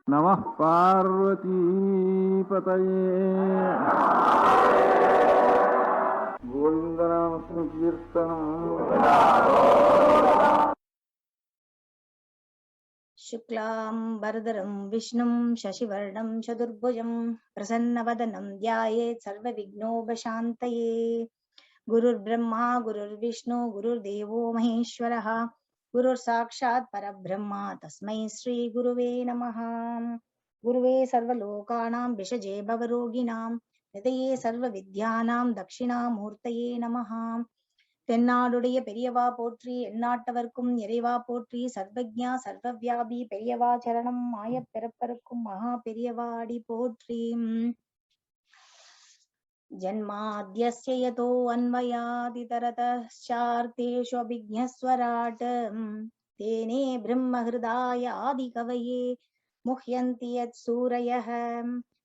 Namah Parvati Pataye Govindanam Sankirtanam Shuklam Bharadaram Vishnum Shashivarnam Chadurbhujam Prasanna-vadanam Dhyayet Sarva-Vigno-Bashantaye Gurur Brahma Gurur Vishnu Gurur Devo Maheshwaraha Gurur Sakshat Parabrahma Tasmai Shri Guruve Namaha Guruve Sarvalokanam Vishaje Bhavaroginam Nidaye Sarva Vidyanam Dakshinamurtaye Namaha தென்னாடுடைய பெரியவா போற்றி எந்நாட்டவர்க்கும் இறைவா போற்றி சர்வஜ்ஞா சர்வவியாபி பெரியவா சரணம் மாயப் பிறப்பருக்கும் மகா பெரியவா அடி போற்றி ஜன்மாத்யஸ்ய யதோ அன்வயாதிதரதச்சார்த்தேஷு அபிஜ்ஞஸ்வராட் தேனே பிரம்மஹிருதாய ஆதிகவயே முஹ்யந்தி யத் சூரயः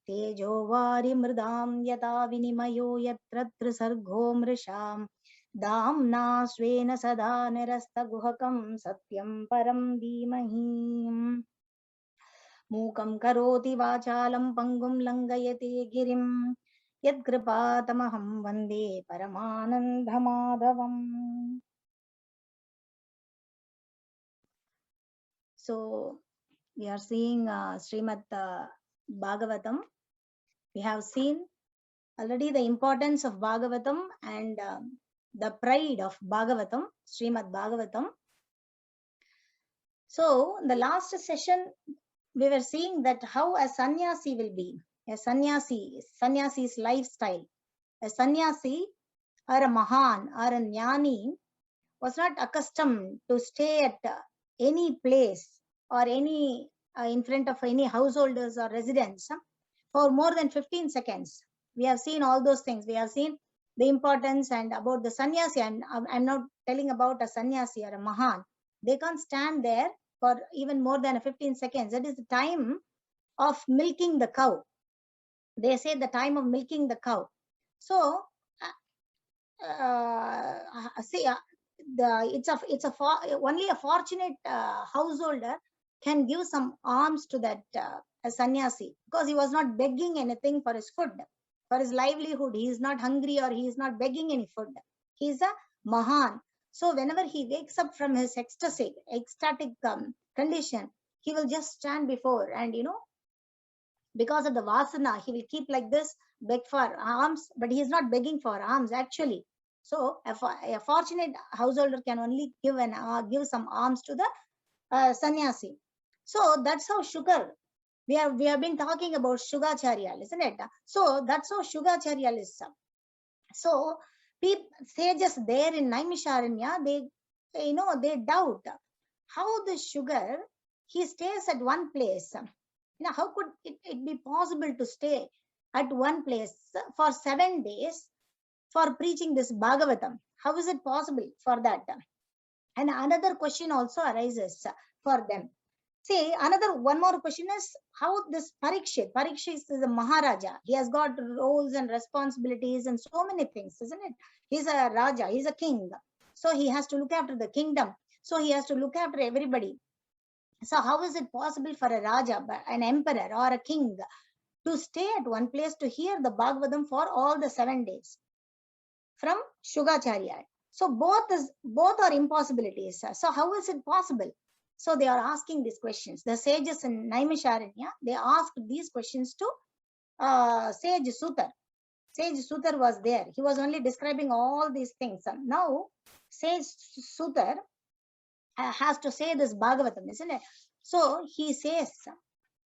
தேஜோ வாரிமிருதாம் யதா வினிமயோ யத்ர த்ரிசர்கோ மிருஷாம் दाम्ना स्वेन सदा निरस्तगुहकं सत्यं परं धीमहि मूकं करोति वाचालं पङ्गुं लङ्घयते गिरिं यत्कृपातमहं वन्दे परमानन्दमाधवम्. So we are seeing Srimad Bhagavatam. We have seen already the importance of Bhagavatam and the pride of Bhagavatam, Srimad Bhagavatam. So in the last session, we were seeing that how a sannyasi will be, a sannyasi's lifestyle. A sannyasi or a mahan or a jnani was not accustomed to stay at any place or any in front of any householders or residents for more than 15 seconds. We have seen all those things. We have seen the importance and about the sannyasi. I'm not telling about a sannyasi or a mahan. They can't stand there for even more than 15 seconds. That is the time of milking the cow. They say the time of milking the cow. So, only a fortunate householder can give some alms to that a sannyasi, because he was not begging anything for his food. For his livelihood, he is not hungry or he is not begging any food. He is a mahan. So whenever he wakes up from his ecstatic condition, he will just stand before, and because of the vasana, he will keep like this, beg for alms, but he is not begging for alms actually. So a fortunate householder can only give some alms to the sannyasi. So that's how sugar. We have been talking about Shukracharya, isn't it? So that's how Shukracharya is. So sages there in Naimisharanya, they doubt how the sugar, he stays at one place. How could it be possible to stay at one place for 7 days for preaching this Bhagavatam? How is it possible for that? And another question also arises for them. See, one more question is how this Parikshit is a Maharaja. He has got roles and responsibilities and so many things, isn't it? He's a Raja, he's a king. So he has to look after the kingdom. So he has to look after everybody. So how is it possible for a Raja, an emperor or a king, to stay at one place to hear the Bhagavatam for all the 7 days from Shukracharya? So both are impossibilities. So how is it possible? So they are asking these questions. The sages in Naimisharanya, they asked these questions to sage Sutar. Sage Sutar was there. He was only describing all these things. Now, sage Sutar has to say this Bhagavatam, isn't it? So he says,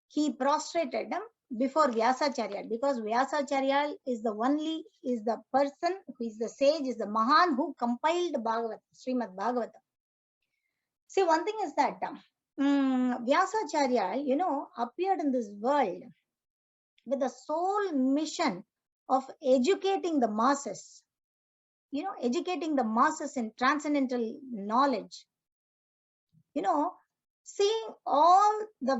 he prostrated before Vyasacharya, because Vyasacharya is the person who is the sage, is the Mahan who compiled Bhagavatam, Srimad Bhagavatam. See, one thing is that Vyasacharya, appeared in this world with the sole mission of educating the masses, educating the masses in transcendental knowledge. Seeing all the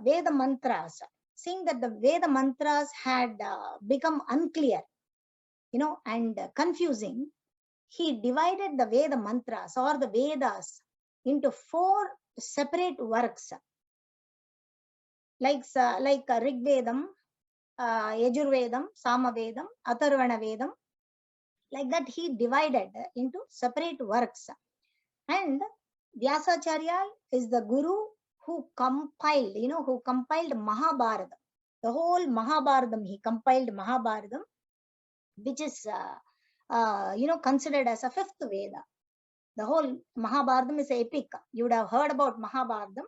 Veda mantras, seeing that the Veda mantras had become unclear, and confusing, he divided the Veda mantras or the Vedas into 4 separate works. like Rig-Vedam, Yajur-Vedam, Sama-Vedam, Atharva-Vedam. Like that, he divided into separate works. And Vyasacharya is the guru who compiled, who compiled Mahabharata. The whole Mahabharatam, he compiled Mahabharatam, which is, considered as a fifth Veda. The whole Mahabharatam is an epic. You would have heard about Mahabharatam.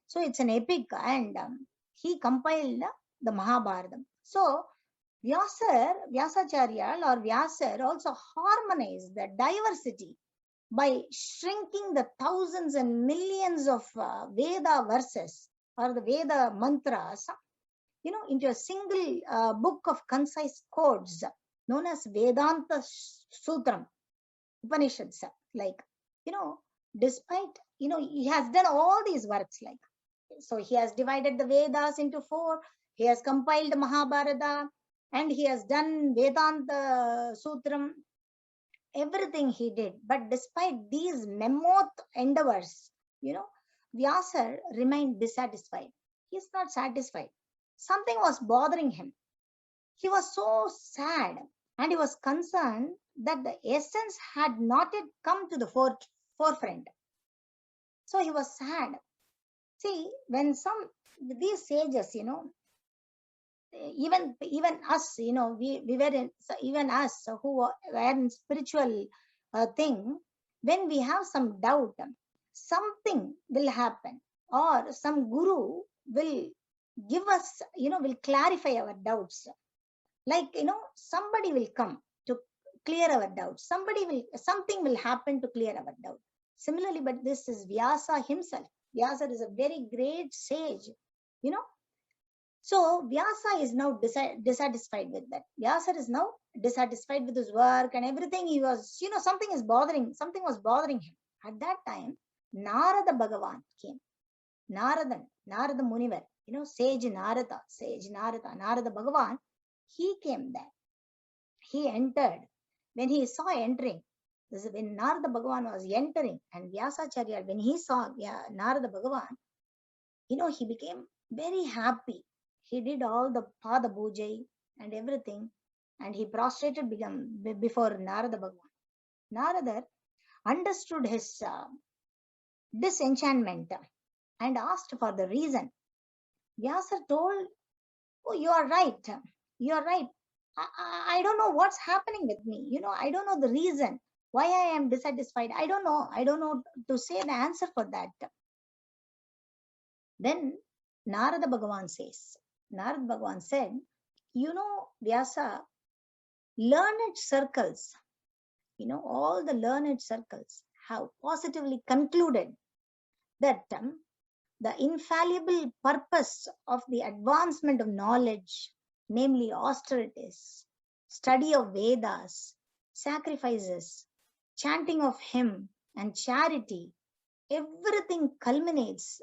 So it's an epic, and he compiled the Mahabharatam. So Vyasacharya or Vyasar also harmonized the diversity by shrinking the thousands and millions of Veda verses or the Veda mantras, into a single book of concise codes known as Vedanta Sutram, Upanishads. Like, despite, he has done all these works, like, so he has divided the Vedas into 4, he has compiled Mahabharata, and he has done Vedanta Sutram, everything he did. But despite these mammoth endeavors, Vyasar remained dissatisfied. He's not satisfied. Something was bothering him. He was so sad, and he was concerned that the essence had not yet come to the forefront. So he was sad. See, when these sages, even us, we were in, even us who were in spiritual thing, when we have some doubt, something will happen, or some guru will give us, will clarify our doubts. Like, somebody will come to clear our doubts. Something will happen to clear our doubt. Similarly, but this is Vyasa himself. Vyasa is a very great sage, So Vyasa is now dissatisfied with that. Vyasa is now dissatisfied with his work and everything. He was, something was bothering him. At that time, Narada Bhagavan came. Narada Munivar, sage Narada Bhagavan, he came there. He entered. When he saw entering, this is when Narada Bhagavan was entering, and Vyasacharya, when he saw Narada Bhagavan, he became very happy. He did all the Pada Puja and everything, and he prostrated before Narada Bhagavan. Narada understood his disenchantment and asked for the reason. Vyasa told, "Oh, you are right. You are right. I don't know what's happening with me. I don't know the reason why I am dissatisfied. I don't know. I don't know to say the answer for that." Then Narada Bhagavan said, Vyasa, learned circles, all the learned circles have positively concluded that the infallible purpose of the advancement of knowledge, namely austerities, study of Vedas, sacrifices, chanting of hymn, and charity, everything culminates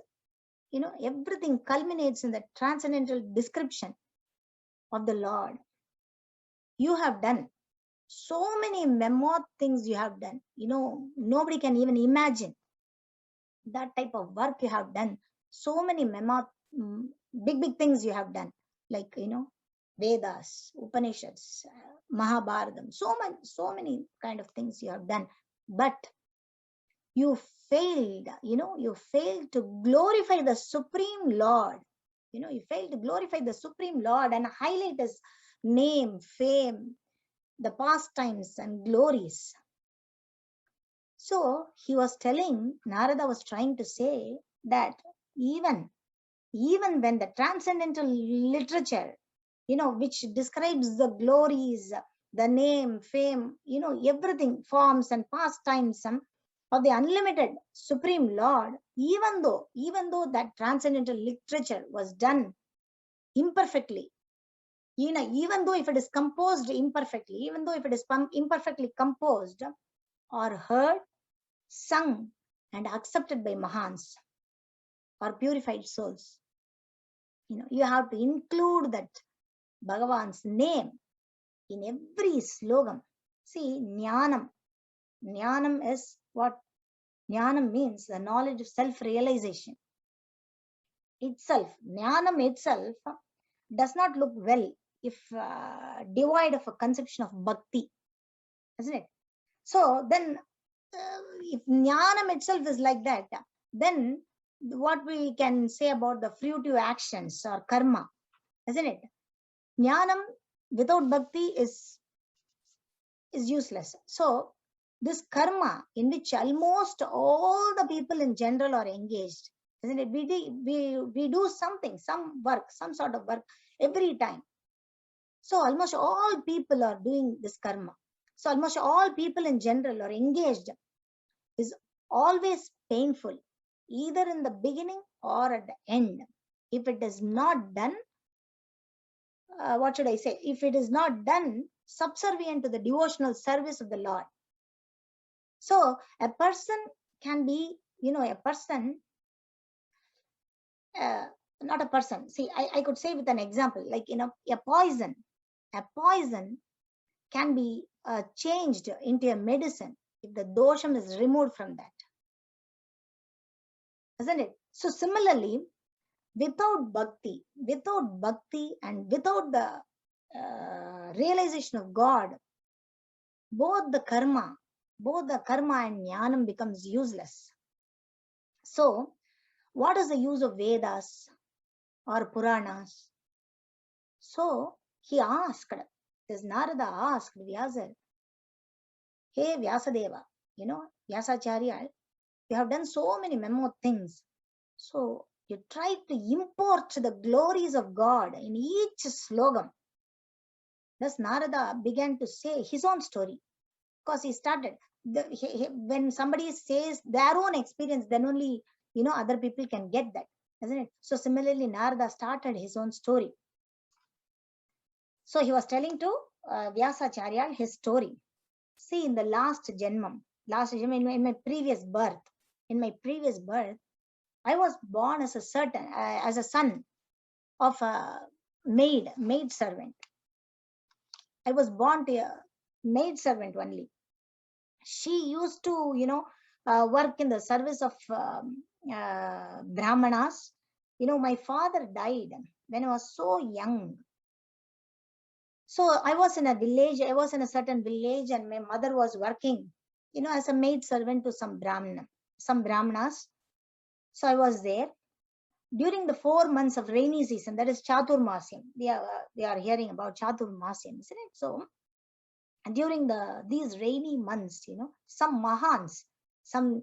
in the transcendental description of the Lord. You have done so many mammoth things you have done. Nobody can even imagine that type of work you have done. So many mammoth, big things you have done, like, Vedas, Upanishads, Mahabharatam, so many kind of things you have done. But you failed, you failed to glorify the Supreme Lord. You failed to glorify the Supreme Lord and highlight his name, fame, the pastimes and glories. So he was telling, Narada was trying to say that even when the transcendental literature, which describes the glories, the name, fame, everything, forms and pastimes of the unlimited Supreme Lord, even though that transcendental literature was done imperfectly, even though if it is composed imperfectly, even though if it is imperfectly composed or heard, sung, and accepted by Mahans or purified souls, you have to include that Bhagavan's name in every slogam. See, Jnanam is what? Jnanam means the knowledge of self-realization. itself, jnanam itself does not look well if devoid of a conception of bhakti, isn't it? So then, if jnanam itself is like that, then what we can say about the fruitive actions or karma, isn't it? Jnanam without bhakti is useless. So this karma in which almost all the people in general are engaged, isn't it? We do something, some work, some sort of work every time. So almost all people are doing this karma. So almost all people in general are engaged. Is always painful, either in the beginning or at the end. If it is not done, what should I say? If it is not done subservient to the devotional service of the Lord. So a person can be, a person, not a person. See, I could say with an example, like, a poison can be changed into a medicine if the dosham is removed from that, isn't it? So similarly, without bhakti and without the realization of God, both the karma and jnanam becomes useless. So what is the use of Vedas or Puranas? So he asked, this Narada asked Vyasa, hey Vyasadeva, Vyasacharya, you have done so many memo things. So you try to import the glories of God in each slogam. Thus Narada began to say his own story, because he started, when somebody says their own experience, then only, other people can get that, isn't it? So similarly, Narada started his own story. So he was telling to Vyasacharya his story. See, in the last janmam, in my previous birth, I was born as a son of a maid servant. I was born to a maid servant only. She used to, work in the service of Brahmanas. My father died when I was so young. So I was in a certain village, and my mother was working, as a maid servant to some Brahmanas. So I was there during the 4 months of rainy season, that is Chatur Masyam. We are hearing about Chatur Masyam, isn't it? So during these rainy months, some mahans, some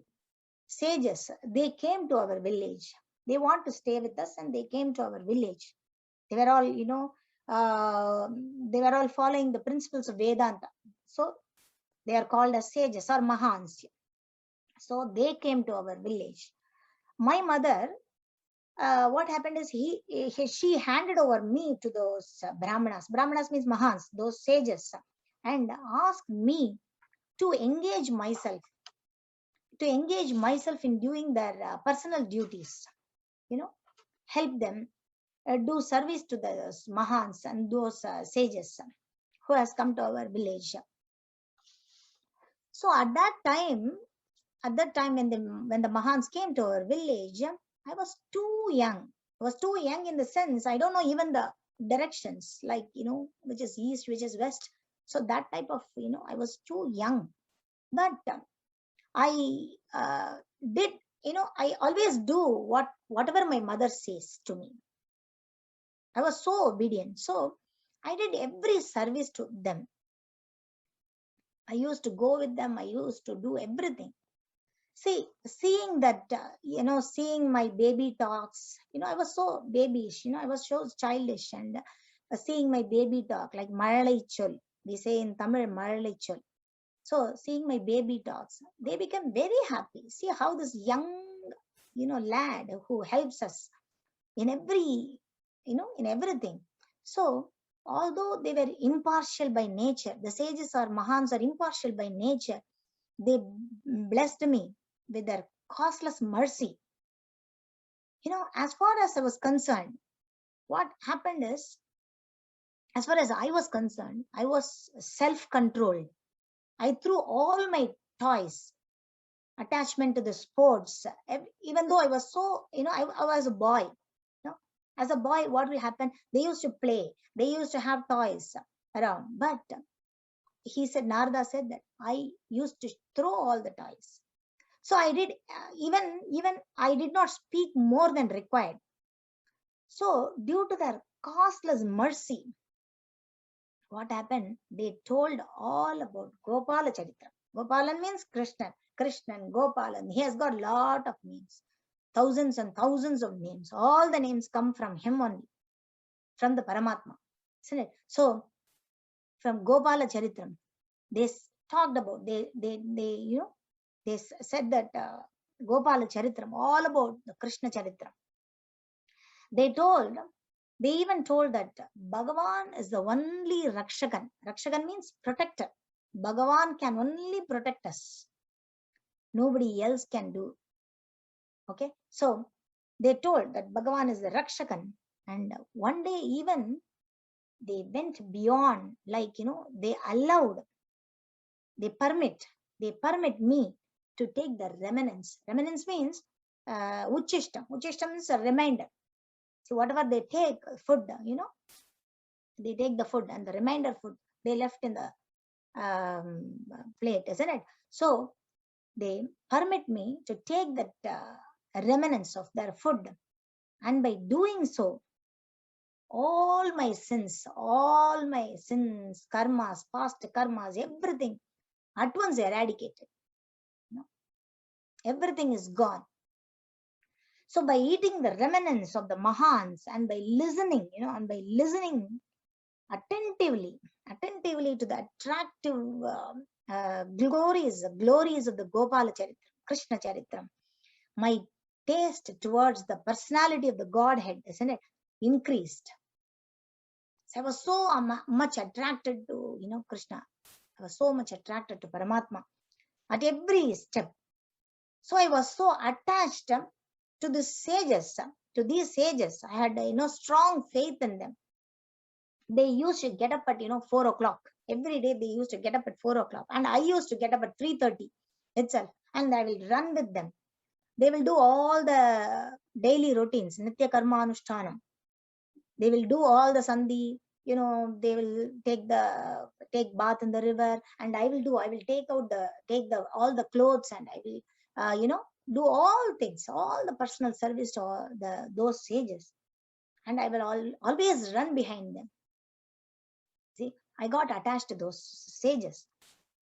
sages, they came to our village. They want to stay with us, and they came to our village. They were all, they were all following the principles of Vedanta. So they are called as sages or mahans. So they came to our village. My mother, what happened is she handed over me to those Brahmanas. Brahmanas means mahans, those sages, and asked me to engage myself in doing their personal duties, help them do service to those mahans and those sages who has come to our village. So at that time when the mahans came to our village, I was too young. I was too young in the sense I don't know even the directions, like, which is east, which is west. So that type of, I was too young. But I did, I always do whatever my mother says to me. I was so obedient. So I did every service to them. I used to go with them. I used to do everything. See, seeing that, seeing my baby talks, I was so babyish, I was so childish, and seeing my baby talk, like Malalai Chol, we say in Tamil, Malalai Chol. So seeing my baby talks, they become very happy. See how this young, lad who helps us in every, in everything. So although they were impartial by nature, the sages or mahans are impartial by nature, they blessed me with their causeless mercy. As far as I was concerned, what happened is, as far as I was concerned, I was self-controlled. I threw all my toys, attachment to the sports, even though I was so, I was a boy. As a boy, what will happen? They used to play. They used to have toys around. But he said, Narada said that I used to throw all the toys. So I did, even I did not speak more than required. So due to their costless mercy, what happened? They told all about Gopala Charitam. Gopalan means Krishna. Krishnan, Gopalan. He has got a lot of names. Thousands and thousands of names. All the names come from him only. From the Paramatma. Isn't it? So from Gopala Charitam, they talked about, they said that Gopala Charitam, all about the Krishna Charitram. They even told that Bhagavan is the only Rakshakan. Rakshakan means protector. Bhagavan can only protect us. Nobody else can do. Okay. So they told that Bhagavan is the Rakshakan. And one day even they went beyond, like, they allowed, they permit me to take the remnants. Remnants means Uchishtam. Uchishtam is a reminder. So whatever they take, food, they take the food and the remainder food they left in the plate, isn't it? So they permit me to take that remnants of their food. And by doing so, all my sins, karmas, past karmas, everything at once eradicated. Everything is gone. So by eating the remnants of the Mahans and by listening, attentively to the attractive glories of the Gopala Charitam, Krishna Charitram, my taste towards the personality of the Godhead, isn't it, increased. So I was so much attracted to, Krishna. I was so much attracted to Paramatma at every step. So I was so attached to these sages. I had, strong faith in them. They used to get up at, 4 o'clock. Every day they used to get up at 4 o'clock. And I used to get up at 3:30 itself. And I will run with them. They will do all the daily routines, Nithya Karmanushtanam. They will do all the Sandhi. They will take bath in the river, and I will take all the clothes, and I will, do all things, all the personal service to those sages. And I will always run behind them. See, I got attached to those sages.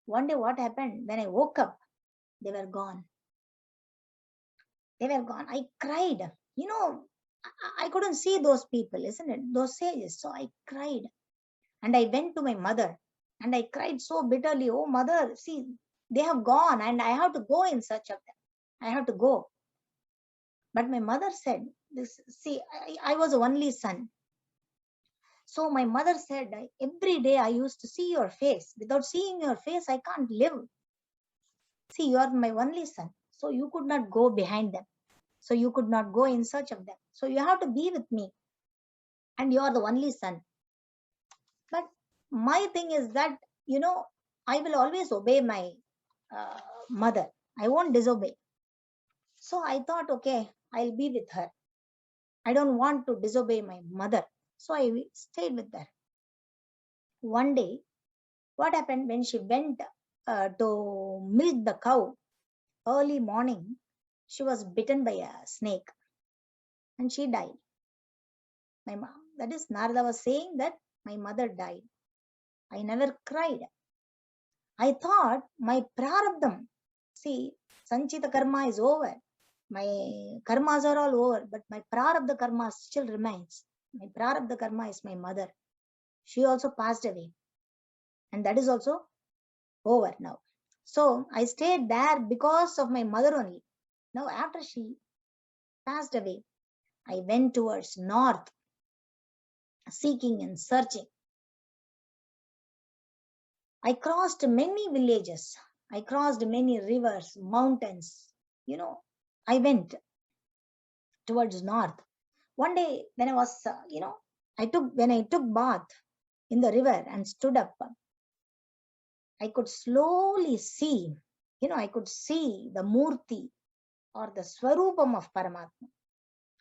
One day what happened? When I woke up, they were gone. They were gone. I cried. I couldn't see those people, isn't it? Those sages. So I cried. And I went to my mother and I cried so bitterly. Oh, mother, see, they have gone and I have to go in search of them. I have to go. But my mother said, I was the only son. So my mother said, every day I used to see your face. Without seeing your face, I can't live. See, you are my only son. So you could not go behind them. So you could not go in search of them. So you have to be with me. And you are the only son. But my thing is that, I will always obey my mother. I won't disobey. So I thought, okay, I'll be with her. I don't want to disobey my mother. So I stayed with her. One day, what happened when she went to milk the cow early morning, she was bitten by a snake and she died. My mom, that is, Narada was saying that my mother died. I never cried. I thought my Prarabdham, see, Sanchita karma is over. My karmas are all over, but my Prarabdha karma still remains. My Prarabdha karma is my mother. She also passed away. And that is also over now. So I stayed there because of my mother only. Now after she passed away, I went towards north, seeking and searching. I crossed many villages. I crossed many rivers, mountains. I went towards north. One day when I was, when I took bath in the river and stood up, I could slowly see, I could see the Murti or the Swarupam of Paramatma.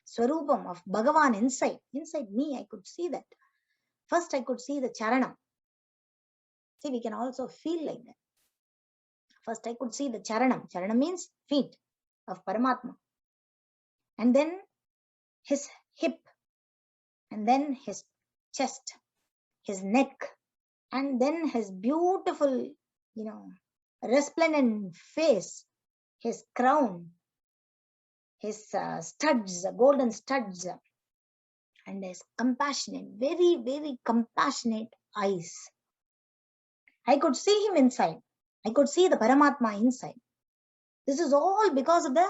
Swarupam of Bhagavan inside me. I could see that. First, I could see the Charanam. See, we can also feel like that. First, I could see the Charanam. Charanam means feet of Paramatma. And then his hip. And then his chest, his neck. And then his beautiful, resplendent face, his crown, his studs, golden studs, and his compassionate, very, very compassionate eyes. I could see him inside. I could see the Paramatma inside. This is all because of the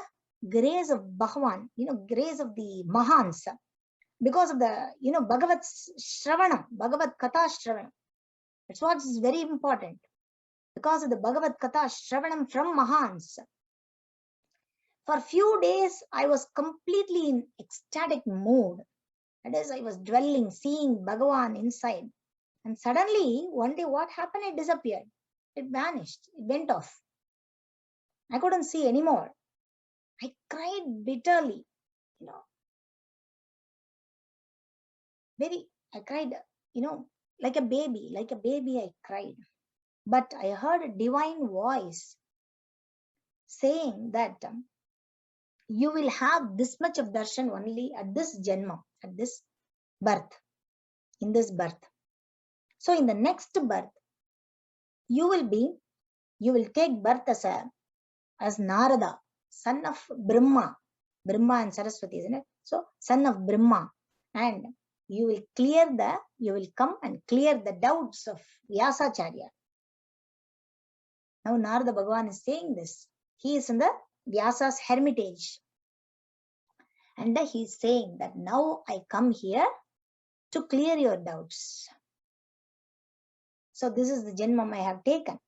grace of Bhagavan, grace of the Mahans, because of the, Bhagavat-Sravanam, Bhagavat Kathāśravaṇam. That's what is very important. Because of the Bhagavat Kathāśravaṇam from Mahans. For a few days, I was completely in ecstatic mood. That is, I was dwelling, seeing Bhagavan inside. And suddenly, one day, what happened? It disappeared. It vanished. It went off. I couldn't see anymore. I cried bitterly, I cried, like a baby I cried. But I heard a divine voice saying that you will have this much of darshan only at this janma, at this birth, in this birth. So in the next birth, you will take birth as Narada, son of Brahma and Saraswati, isn't it? So son of Brahma, and you will come and clear the doubts of Vyasacharya. Now Narada Bhagavan is saying this. He is in the Vyasa's hermitage. And he is saying that now I come here to clear your doubts. So this is the janmam I have taken.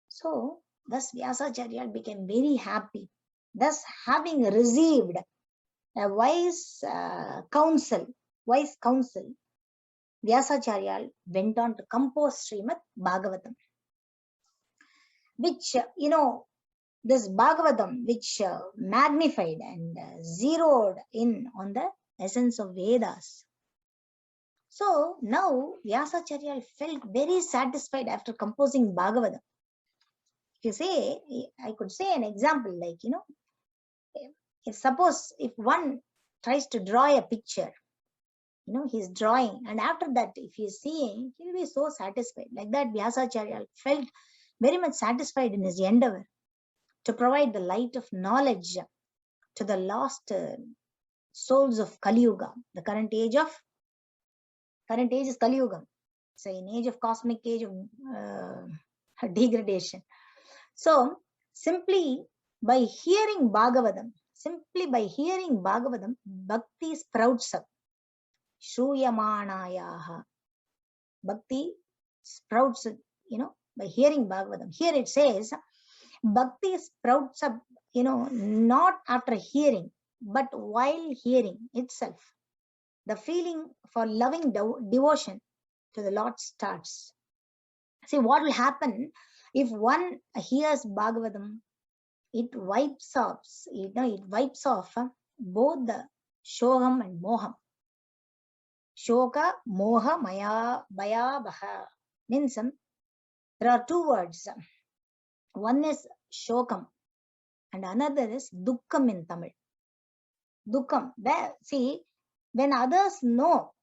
So thus Vyasacharya became very happy. Thus, having received a wise counsel, Vyasacharya went on to compose Srimad Bhagavatam, which, this Bhagavatam, which magnified and zeroed in on the essence of Vedas. So now Vyasacharya felt very satisfied after composing Bhagavatam. If you say, I could say an example like, if one tries to draw a picture, he's drawing, and after that, if he's seeing, he'll be so satisfied. Like that, Vyasacharya felt very much satisfied in his endeavor to provide the light of knowledge to the lost souls of Kali Yuga. The current age is Kali Yuga. It's an age of cosmic age of degradation. So simply by hearing Bhagavatam, bhakti sprouts up. Shruyamanayaha. Bhakti sprouts, by hearing Bhagavatam. Here it says, bhakti sprouts up, not after hearing, but while hearing itself. The feeling for loving devotion to the Lord starts. See, what will happen if one hears Bhagavatam? It wipes off both the shogam and moham. Shoka, moha, maya, baya, baha. Means there are two words. One is shokam and another is dukkam in Tamil. Dukkam. See, when others know,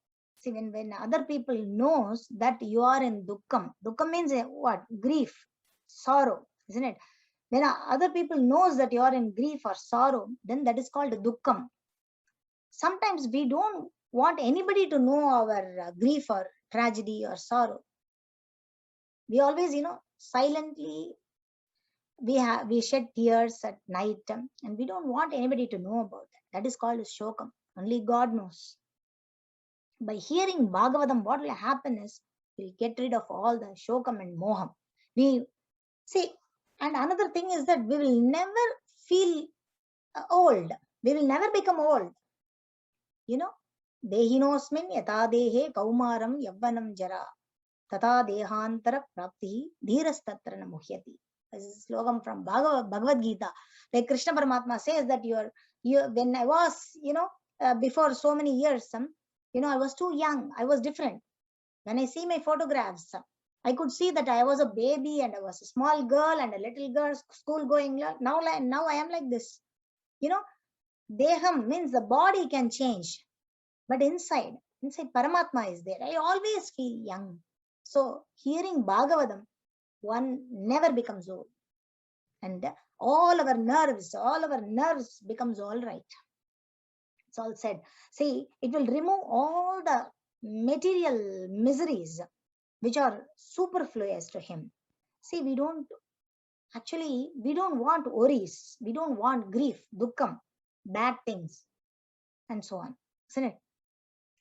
when other people knows that you are in dukkam means what? Grief, sorrow, isn't it? When other people knows that you are in grief or sorrow, then that is called dukkam. Sometimes we don't want anybody to know our grief or tragedy or sorrow. We always, silently, we shed tears at night, and we don't want anybody to know about that. That is called shokam. Only God knows. By hearing Bhagavatam, what will happen is we'll get rid of all the shokam and moham. We see, and another thing is that we will never feel old. We will never become old. Dehinosmin yata dehe kaumaram yavvanam jara tata dehantara prapti dhirastatra namuhyati. This is a slogan from Bhagavad Gita, where Krishna Paramatma says that when I was, before so many years, I was too young. I was different. When I see my photographs, I could see that I was a baby and I was a small girl and a little girl, school going. Now I am like this. Deham means the body can change, but inside Paramatma is there. I always feel young. So hearing Bhagavatam, one never becomes old. And all our nerves becomes all right. It's all said. See, it will remove all the material miseries which are superfluous to him. See, we don't want worries. We don't want grief, dukkam, bad things, and so on. Isn't it?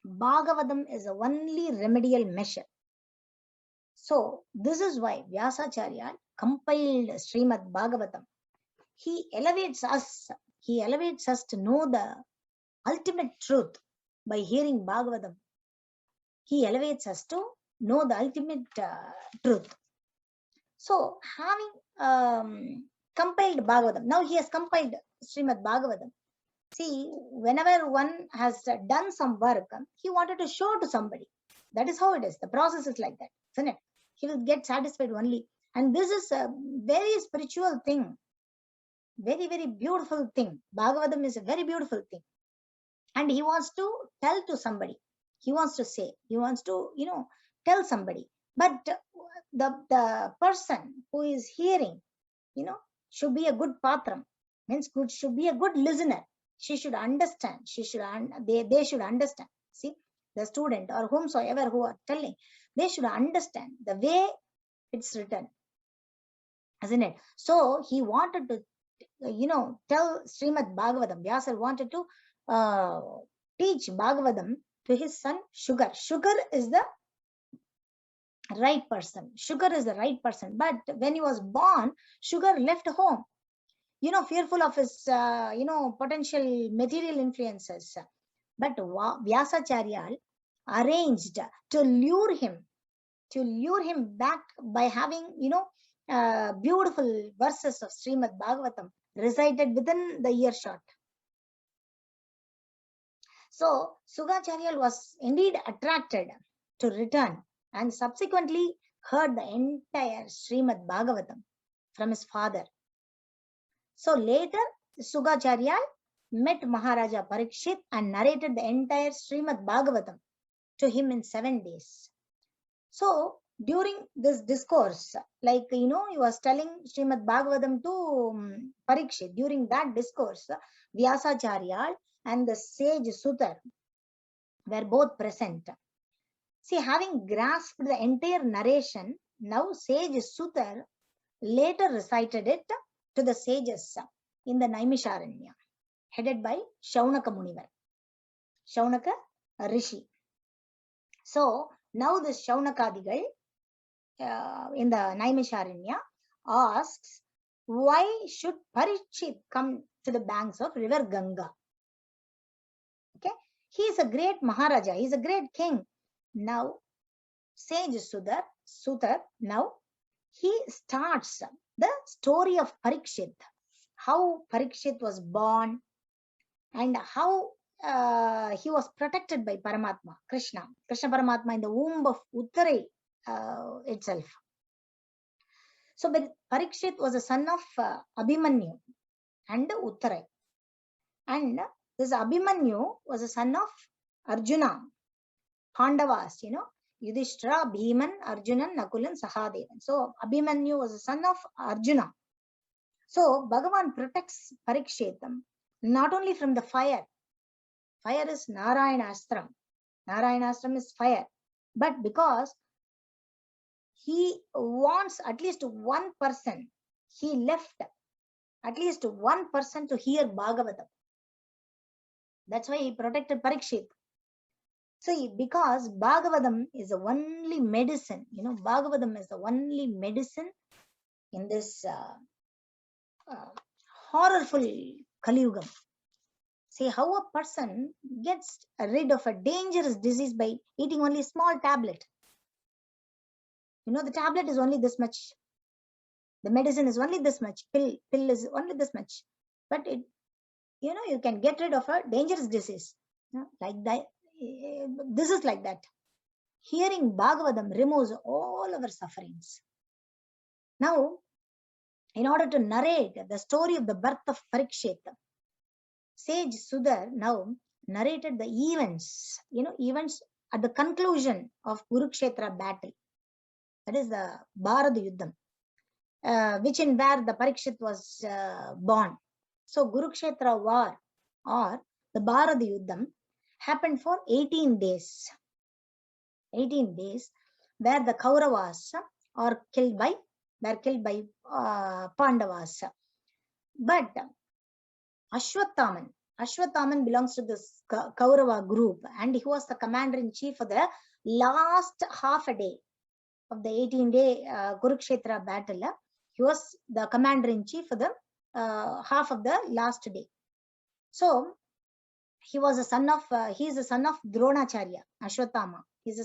Bhagavatam is the only remedial measure. So this is why Vyasacharya compiled Srimad Bhagavatam. He elevates us to know the ultimate truth by hearing Bhagavatam. He elevates us to know the ultimate truth. So having compiled Bhagavatam, now he has compiled Srimad Bhagavatam. See, whenever one has done some work, he wanted to show to somebody. That is how it is. The process is like that, isn't it? He will get satisfied only. And this is a very spiritual thing. Very, very beautiful thing. Bhagavatam is a very beautiful thing. And he wants to tell to somebody. He wants to say, he wants to, tell somebody. But the person who is hearing, should be a good patram. Means should be a good listener. She should understand. They should understand. See, the student or whomsoever who are telling, they should understand the way it's written, isn't it? So he wanted to, tell Srimad Bhagavatam. Vyasa wanted to teach Bhagavatam to his son Sugar. Sugar is the right person. But when he was born, Sugar left home. Fearful of his, potential material influences. But Vyasacharya arranged to lure him back by having, beautiful verses of Srimad Bhagavatam recited within the earshot. So Sugacharya was indeed attracted to return and subsequently heard the entire Srimad Bhagavatam from his father. So later, Sugacharya met Maharaja Parikshit and narrated the entire Srimad Bhagavatam to him in 7 days. So during this discourse, like, he was telling Srimad Bhagavatam to Parikshit. During that discourse, Vyasacharya and the sage Sutar were both present. See, having grasped the entire narration, now sage Sutar later recited it to the sages in the Naimisharanya, headed by Shaunaka Munivar, Shaunaka Rishi. So now the Shaunakadigal in the Naimisharanya asks, why should Parikshit come to the banks of river Ganga? Okay, he is a great Maharaja, he is a great king. Now, sage Sutar, now he starts the story of Parikshit, how Parikshit was born and how he was protected by Paramatma, Krishna Paramatma in the womb of Uttarai itself. So Parikshit was a son of Abhimanyu and Uttarai. And this Abhimanyu was a son of Arjuna, Pandavas, Yudhishthira, Bhiman, Arjunan, Nakulan, Sahadevan. So Abhimanyu was a son of Arjuna. So Bhagavan protects Parikshit not only from the fire. Fire is Narayana-astram. Narayana-astram is fire. But because he wants at least one person, he left at least one person to hear Bhagavatam. That's why he protected Parikshit. See, because Bhagavatam is the only medicine, Bhagavatam is the only medicine in this horrorful Kali Yugam. See how a person gets rid of a dangerous disease by eating only a small tablet. The tablet is only this much. The medicine is only this much. Pill is only this much. But it, you can get rid of a dangerous disease. Like that. This is like that. Hearing Bhagavatam removes all our sufferings. Now, in order to narrate the story of the birth of Parikshit, Sage Sudar now narrated the events, events at the conclusion of Kurukshetra battle. That is the Bharata Yuddham, which in where the Parikshit was born. So Kurukshetra war or the Bharata Yuddham happened for 18 days. 18 days where the Kauravas were killed by Pandavas. But Ashwathaman belongs to this Kaurava group, and he was the commander-in-chief for the last half a day of the 18-day Kurukshetra battle. He was the commander-in-chief for the half of the last day. So he was a son of he is the son of Dronacharya. Ashwathama who is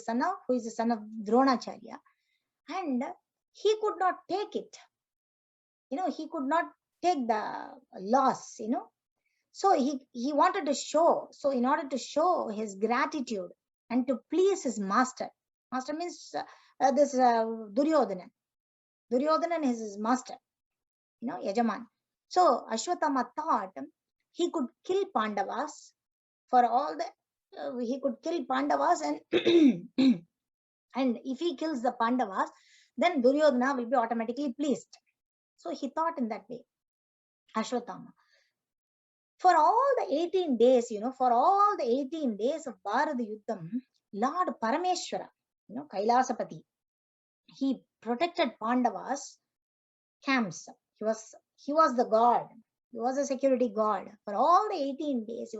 the son of Dronacharya, and he could not take it. He could not take the loss. So he wanted to show. So in order to show his gratitude and to please his master means this Duryodhana. Duryodhana is his master, Yajaman. So Ashwathama thought he could kill Pandavas for all the he could kill Pandavas, and and if he kills the Pandavas, then Duryodhana will be automatically pleased. So he thought in that way, Ashwathama. For all the 18 days, for all the 18 days of Bharata Yuddham, Lord Parameshwara, Kailasapati, he protected Pandavas' camps. He was the god. He was a security guard. For all the 18 days,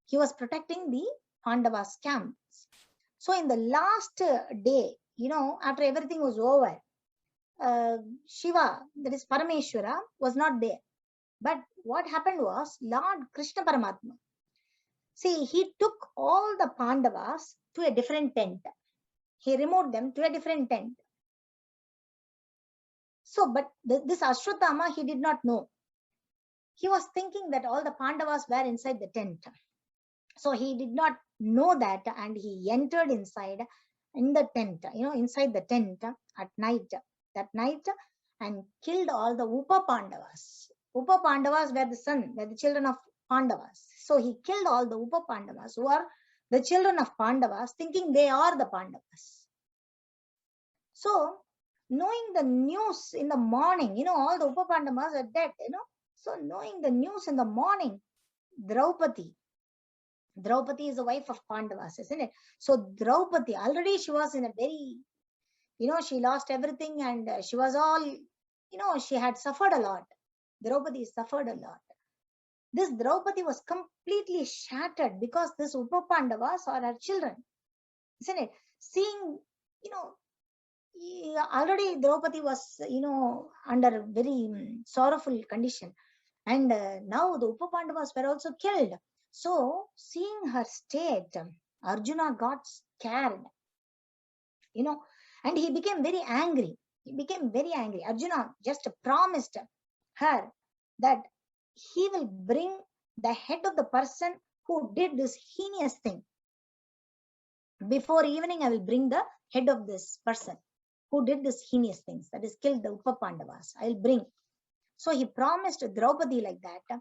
he was protecting the Pandavas' camps. So in the last day, after everything was over, Shiva, that is Parameshwara, was not there. But what happened was, Lord Krishna Paramatma, see, he took all the Pandavas to a different tent. He removed them to a different tent. So, but this Ashwathama, he did not know. He was thinking that all the Pandavas were inside the tent. So he did not know that, and he entered inside in the tent, inside the tent at night, that night, and killed all the Upa Pandavas. Upa Pandavas were the children of Pandavas. So he killed all the Upa Pandavas, who are the children of Pandavas, thinking they are the Pandavas. So, knowing the news in the morning, all the Upa Pandavas are dead, So knowing the news in the morning, Draupadi is the wife of Pandavas, isn't it? So Draupadi, already she was in a very, she lost everything, and she was all, she had suffered a lot. Draupadi suffered a lot. This Draupadi was completely shattered because this Upa Pandavas are her children, isn't it? Seeing, already Draupadi was, under a very sorrowful condition. And now the Upa Pandavas were also killed. So, seeing her state, Arjuna got scared, and he became very angry. Arjuna just promised her that he will bring the head of the person who did this heinous thing. Before evening, I will bring the head of this person who did this heinous things, that is, killed the Upa Pandavas. I will bring. So he promised Draupadi like that,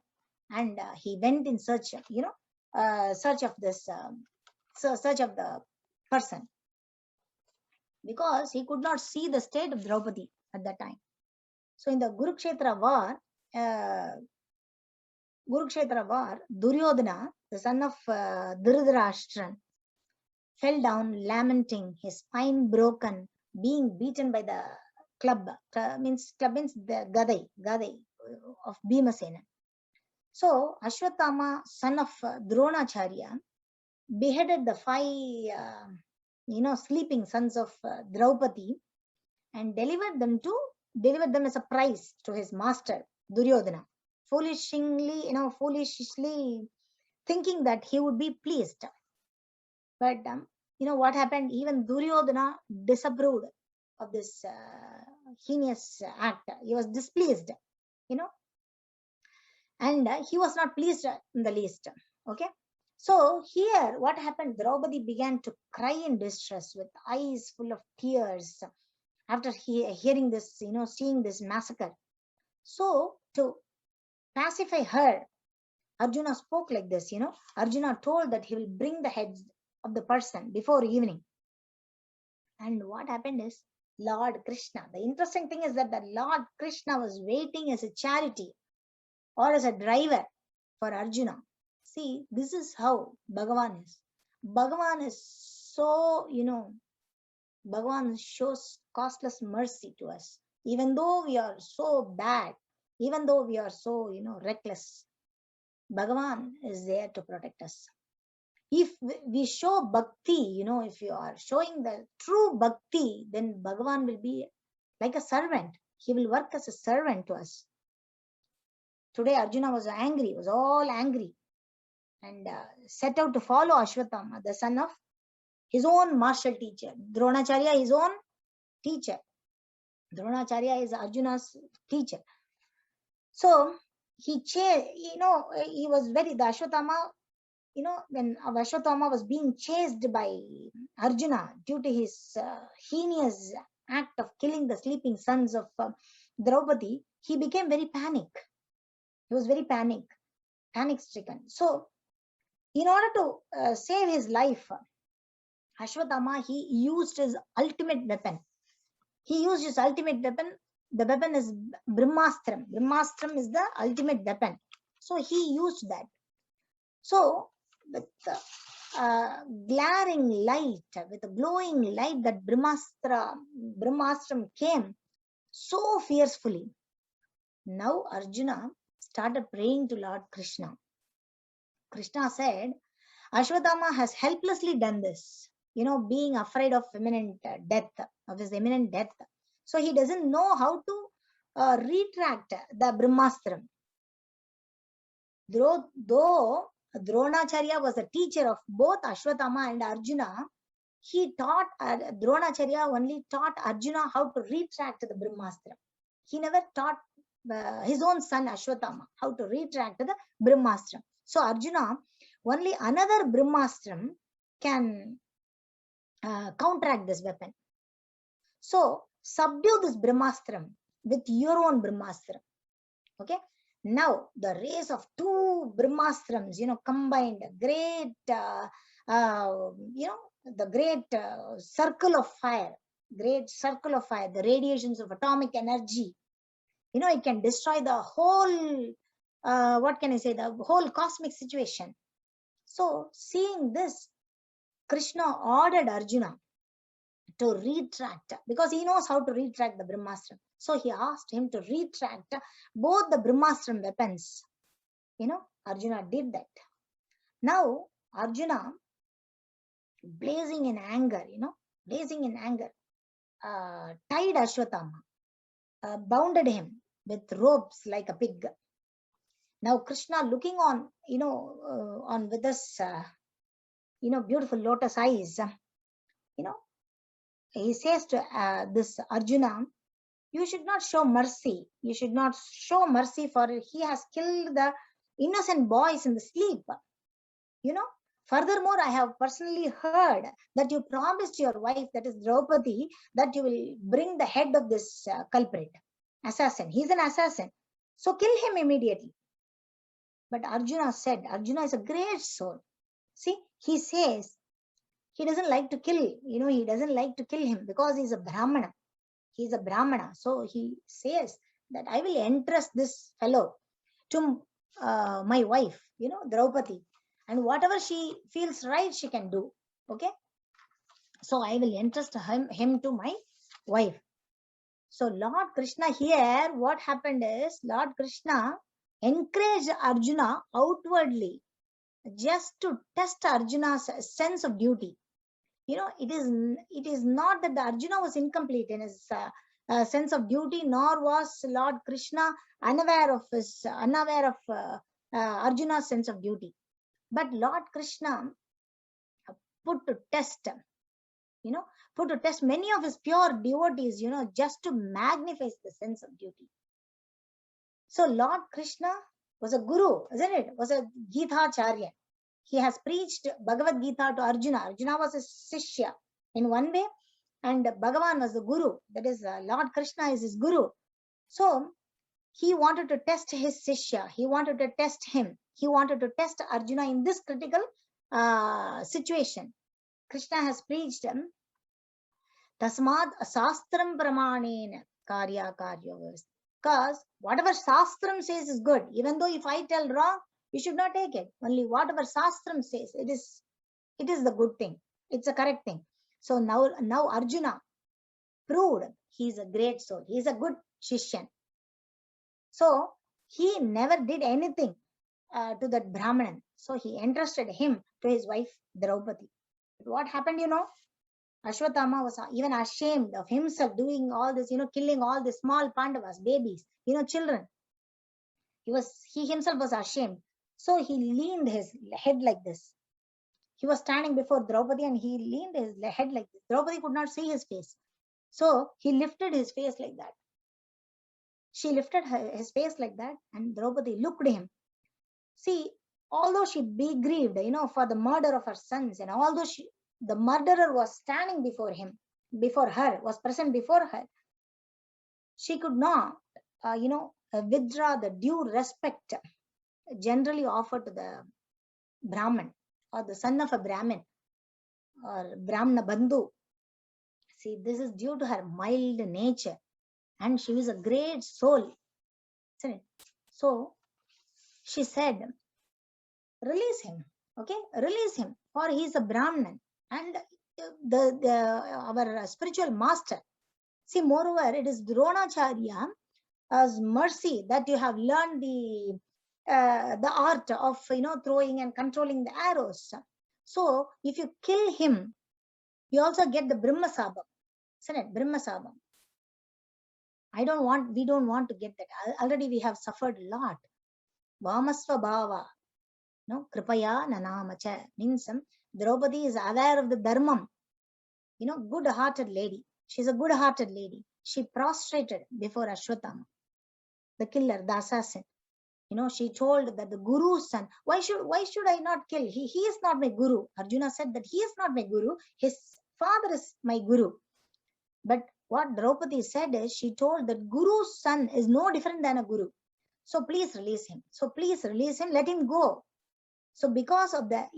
and he went in search, search of the person, because he could not see the state of Draupadi at that time. So in the Kurukshetra war, Duryodhana, the son of Dhritarashtra, fell down lamenting, his spine broken, being beaten by the club means the gadai of Bhimasena. So Ashwathama, son of Dronacharya, beheaded the 5 sleeping sons of Draupadi and delivered them as a prize to his master Duryodhana, foolishly thinking that he would be pleased. But what happened? Even Duryodhana disapproved of this heinous act. He was displeased, and he was not pleased in the least. Okay, So here, what happened? Draupadi began to cry in distress with eyes full of tears after hearing this, seeing this massacre. So to pacify her, Arjuna spoke like this, Arjuna told that he will bring the heads of the person before evening. And what happened is, Lord Krishna, the interesting thing is that the Lord Krishna was waiting as a charity or as a driver for Arjuna. See, this is how Bhagavan is. Bhagavan is so, Bhagavan shows costless mercy to us. Even though we are so bad, even though we are so, reckless, Bhagavan is there to protect us. If we show bhakti, if you are showing the true bhakti, then Bhagavan will be like a servant. He will work as a servant to us. Today Arjuna was angry, was all angry, and set out to follow Ashwatthama, the son of his own martial teacher. Dronacharya, his own teacher. Dronacharya is Arjuna's teacher. So he was the Ashwatthama, when Ashwatthama was being chased by Arjuna due to his heinous act of killing the sleeping sons of Draupadi, he became very panic. He was very panic stricken. So in order to save his life, Ashwatthama, he used his ultimate weapon. He used his ultimate weapon. The weapon is Brahmastram. Brahmastram is the ultimate weapon. So he used that. So with the glaring light, with the glowing light, that Brahmastram came so fiercely. Now Arjuna started praying to Lord Krishna. Krishna said, Ashwatthama has helplessly done this, being afraid of imminent death, of his imminent death. So he doesn't know how to retract the Brahmastram. Though Dronacharya was the teacher of both Ashwatthama and Arjuna, Dronacharya only taught Arjuna how to retract the Brahmastram. He never taught his own son Ashwatthama how to retract the Brahmastram. So Arjuna, only another Brahmastram can counteract this weapon. So subdue this Brahmastram with your own Brahmastram. Okay. Now the rays of two Brahmastrams, combined, great, the great circle of fire, the radiations of atomic energy, it can destroy the whole, the whole cosmic situation. So seeing this, Krishna ordered Arjuna to retract, because he knows how to retract the Brahmastram. So he asked him to retract both the Brahmastram weapons. Arjuna did that. Now Arjuna, blazing in anger, tied Ashwatthama, bounded him with ropes like a pig. Now Krishna, looking on, on with this, beautiful lotus eyes, he says to this Arjuna, you should not show mercy. You should not show mercy, for he has killed the innocent boys in the sleep. Furthermore, I have personally heard that you promised your wife, that is Draupadi, that you will bring the head of this culprit, assassin. He's an assassin. So kill him immediately. But Arjuna said, Arjuna is a great soul. See, he says, he doesn't like to kill, he doesn't like to kill him because he's a Brahmana. He's a Brahmana. So he says that I will entrust this fellow to my wife, Draupadi. And whatever she feels right, she can do. Okay. So I will entrust him to my wife. So Lord Krishna here, what happened is, Lord Krishna encouraged Arjuna outwardly just to test Arjuna's sense of duty. It is not that the Arjuna was incomplete in his sense of duty, nor was Lord Krishna unaware of Arjuna's sense of duty. But Lord Krishna put to test many of his pure devotees, just to magnify the sense of duty. So Lord Krishna was a guru, isn't it? Was a Kathāśravaṇam. He has preached Bhagavad Gita to Arjuna. Arjuna was his Sishya in one way, and Bhagavan was the Guru. That is, Lord Krishna is his Guru. So he wanted to test his Sishya. He wanted to test him. He wanted to test Arjuna in this critical situation. Krishna has preached him. Tasmad Sastram Pramanena Karya Karyavas. Because whatever Sastram says is good. Even though if I tell wrong, you should not take it. Only whatever Sastram says, it is the good thing. It's a correct thing. So now Arjuna proved he is a great soul. He is a good Shishyan. So he never did anything to that Brahmanan. So he entrusted him to his wife Draupadi. But what happened, Ashwatthama was even ashamed of himself doing all this, killing all the small Pandavas, babies, children. He himself was ashamed. So he leaned his head like this. He was standing before Draupadi and he leaned his head like this. Draupadi could not see his face. So he lifted his face like that. She lifted his face like that and Draupadi looked at him. See, although she be grieved, for the murder of her sons, and although the murderer was standing before her, was present before her, she could not, withdraw the due respect generally offered to the Brahman or the son of a Brahmin or Brahmana Bandhu. See, this is due to her mild nature and she is a great soul. So she said, release him, okay? Release him, for he is a Brahman and our spiritual master. See, moreover, it is Dronacharya's mercy that you have learned the art of throwing and controlling the arrows. So if you kill him, you also get the Brahmasabam, isn't it? Brahmasabam. We don't want to get that. Already we have suffered a lot. Vamasva bhava, kripaya nanamacha, means Draupadi is aware of the dharmam, good-hearted lady. She's a good-hearted lady. She prostrated before Ashwatthama, the killer, the assassin. She told that the Guru's son, why should I not kill? He is not my Guru. Arjuna said that he is not my Guru. His father is my Guru. But what Draupadi said is, she told that Guru's son is no different than a Guru. So please release him. Let him go. So because of that,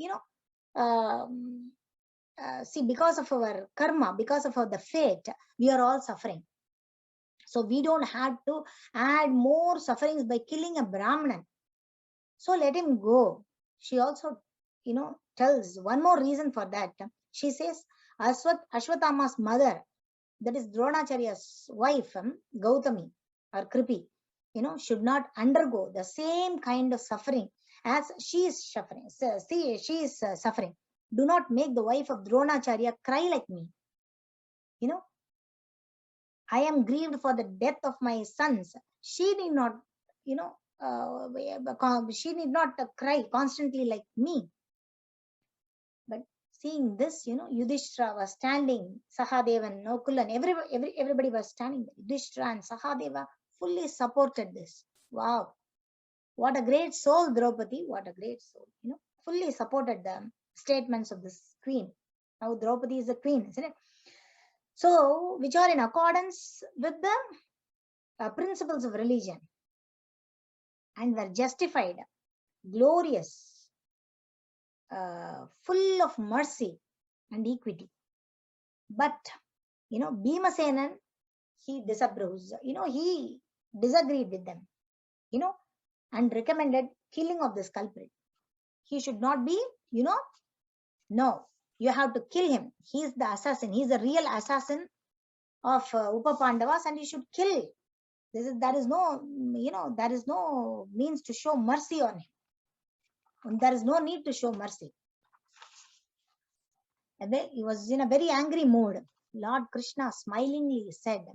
because of our karma, because of the fate, we are all suffering. So we don't have to add more sufferings by killing a Brahman. So let him go. She also, tells one more reason for that. She says, Ashwatthama's mother, that is Dronacharya's wife, Gautami or Kripi, should not undergo the same kind of suffering as she is suffering. She is suffering. Do not make the wife of Dronacharya cry like me. I am grieved for the death of my sons. She need not, she need not cry constantly like me. But seeing this, Yudhishthira was standing, Sahadevan, Nokulan, everybody was standing there. Yudhishthira and Sahadeva fully supported this. Wow. What a great soul, Draupadi. What a great soul. Fully supported the statements of this queen. Now Draupadi is the queen, isn't it? So, which are in accordance with the principles of religion and were justified, glorious, full of mercy and equity. But, Bhimasenan, he disapproves, he disagreed with them, and recommended killing of this culprit. He should not be, no. You have to kill him. He is the assassin. He is the real assassin of Upa Pandavas, and you should kill. There is no means to show mercy on him. And there is no need to show mercy. He was in a very angry mood. Lord Krishna smilingly said,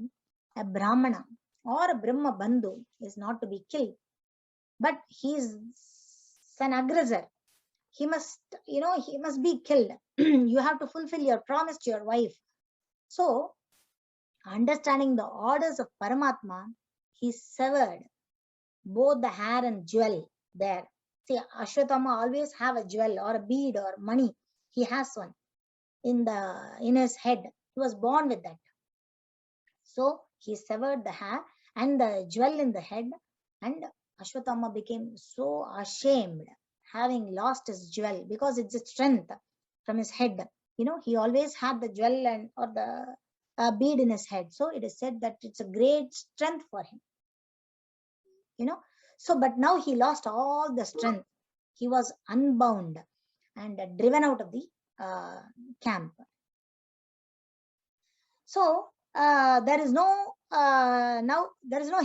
a Brahmana or a Brahma Bandhu is not to be killed, but he is an aggressor. He must be killed. You have to fulfill your promise to your wife. So, understanding the orders of Paramatma, he severed both the hair and jewel there. See, Ashwatthama always have a jewel or a bead or money. He has one in his head. He was born with that. So he severed the hair and the jewel in the head, and Ashwatthama became so ashamed, having lost his jewel, because it's a strength from his head. He always had the jewel and or the bead in his head. So it is said that it's a great strength for him. So, but now he lost all the strength. He was unbound and driven out of the camp. So there is no there is no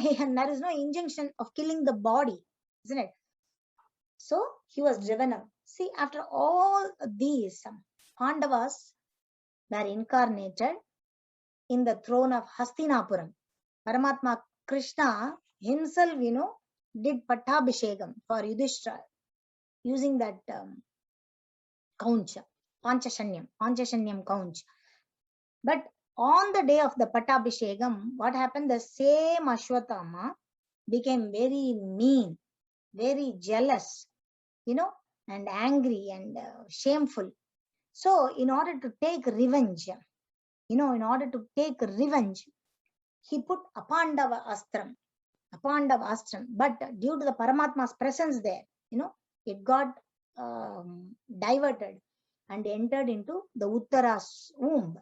injunction of killing the body, isn't it? So he was driven out. See, after all these, Pandavas were incarnated in the throne of Hastinapuram. Paramatma Krishna himself, did Pattabhishekam for Yudhishthira using that kaunch, Panchashanyam kaunch. But on the day of the Pattabhishekam, what happened? The same Ashwatthama became very mean, very jealous, and angry and shameful. So in order to take revenge, he put Apandava Astram. But due to the Paramatma's presence there, it got diverted and entered into the Uttara's womb.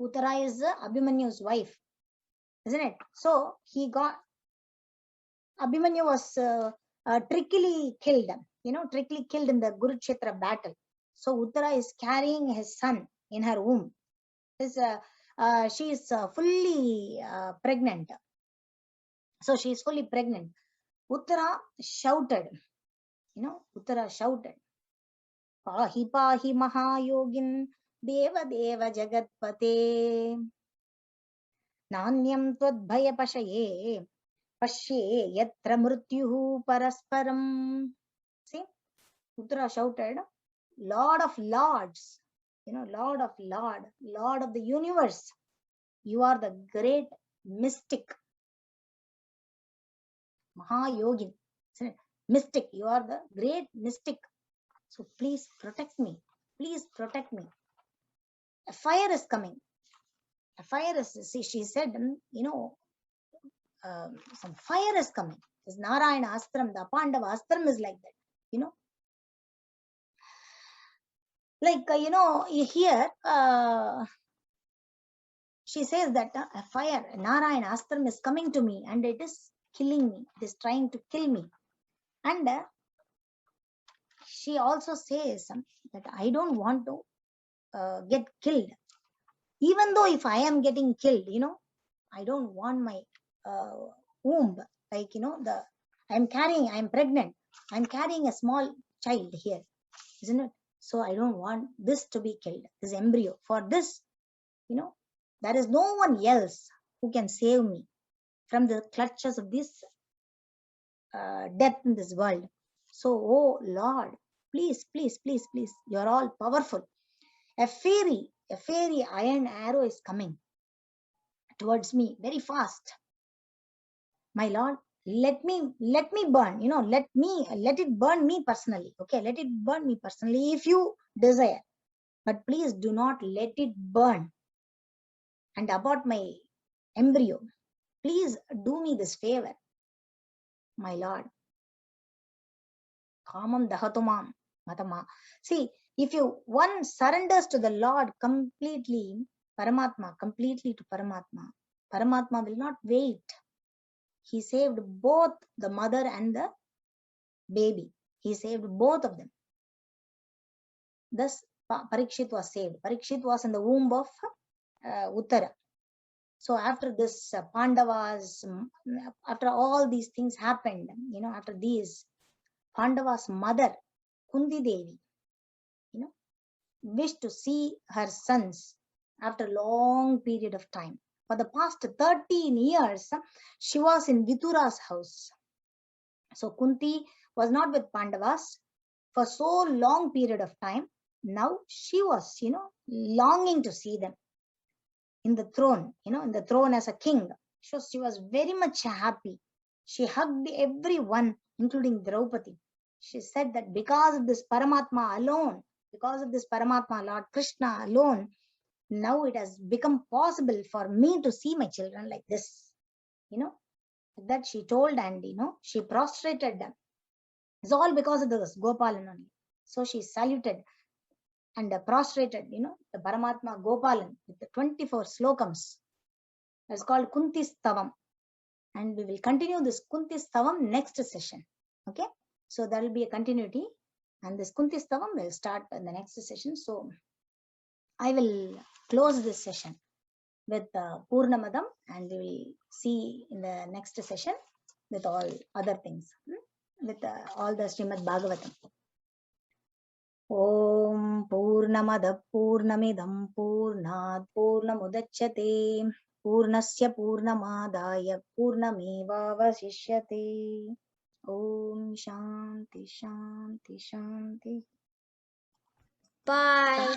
Uttarai is Abhimanyu's wife, isn't it? So Abhimanyu was trickily killed, in the Kurukshetra battle. So Uttarai is carrying his son in her womb. She is fully pregnant. So she is fully pregnant. Uttara shouted, Pahi Pahi Mahayogin Deva Deva Jagatpate Nanyam Tvad Pashaye Pashye Yatra Mrityuhu Parasparam. See, Uttara shouted, Lord of Lords, Lord of the universe, you are the great mystic. Mahayogin, mystic, you are the great mystic. So please protect me. A fire is coming. She said, some fire is coming. This Narayana Astram, the Pandava Astram is like that, here, she says that a fire, Narayana Astram is coming to me and it is killing me. It is trying to kill me. And she also says that I don't want to get killed. Even though if I am getting killed, I don't want my womb, I am pregnant. I'm carrying a small child here, isn't it? So I don't want this to be killed, this embryo. For this, there is no one else who can save me from the clutches of this death in this world. So, oh Lord, please, you're all powerful. A fairy iron arrow is coming towards me very fast. My Lord, let me burn, let it burn me personally. Okay, let it burn me personally if you desire. But please do not let it burn and abort my embryo. Please do me this favor, my Lord. Kamam dahatumam matama. See, if one surrenders to the Lord completely to Paramatma, Paramatma will not wait. He saved both the mother and the baby. He saved both of them. Thus, Parikshit was saved. Parikshit was in the womb of Uttara. So after this, Pandavas, after all these things happened, after these, Pandavas' mother, Kunti Devi, wished to see her sons after a long period of time. For the past 13 years, she was in Vidura's house. So Kunti was not with Pandavas for so long period of time. Now she was, longing to see them in the throne, in the throne as a king. So she was very much happy. She hugged everyone, including Draupadi. She said that because of this Paramatma alone, because of this Paramatma, Lord Krishna alone, now it has become possible for me to see my children like this. That she told, and she prostrated them. It's all because of this Gopalan only. So she saluted and prostrated, the Paramatma Gopalan with the 24 slokams. It's called Kunti Stavam. And we will continue this Kunti Stavam next session. Okay. So there will be a continuity. And this Kunti Stavam will start in the next session. So I will close this session with Purnamadam, and we will see in the next session with all other things, with all the Srimad Bhagavatam. Om Purnamada Purnamidam Purnat Purnamudachyate Purnasya Purnamadaya Purnameva Vasishyate. Om Shanti Shanti Shanti. Bye.